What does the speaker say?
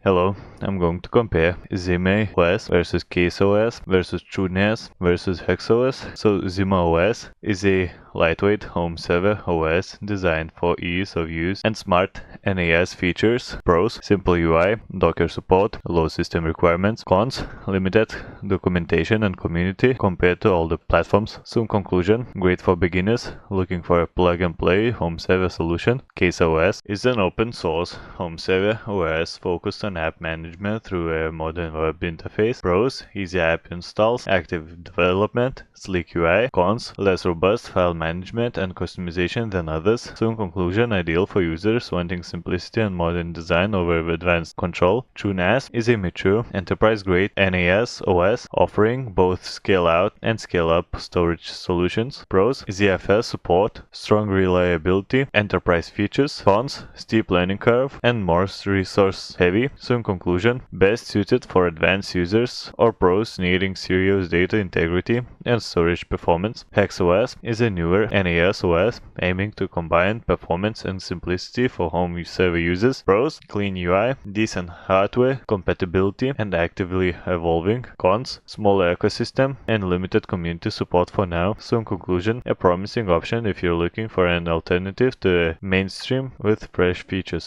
Hello, I'm going to compare Zimaos versus casaos versus truenas versus hexos. So Zimaos is a lightweight home server OS designed for ease of use and smart NAS features. Pros: simple UI, Docker support, low system requirements. Cons: limited documentation and community compared to older platforms. Soon conclusion: great for beginners looking for a plug-and-play home server solution. casaos is an open source home server OS focused on app management through a modern web interface. Pros: easy app installs, active development, sleek UI. Cons: less robust file management and customization than others. Soon conclusion: ideal for users wanting simplicity and modern design over advanced control. truenas is a mature, enterprise-grade NAS OS offering both scale-out and scale-up storage solutions. Pros: ZFS support, strong reliability, enterprise features. Cons: steep learning curve and more resource heavy. Soon conclusion: best suited for advanced users or pros needing serious data integrity and storage performance. hexos is a newer NAS OS aiming to combine performance and simplicity for home server users. Pros: clean UI, decent hardware compatibility and actively evolving. Cons: smaller ecosystem and limited community support for now. Soon conclusion: a promising option if you're looking for an alternative to a mainstream with fresh features.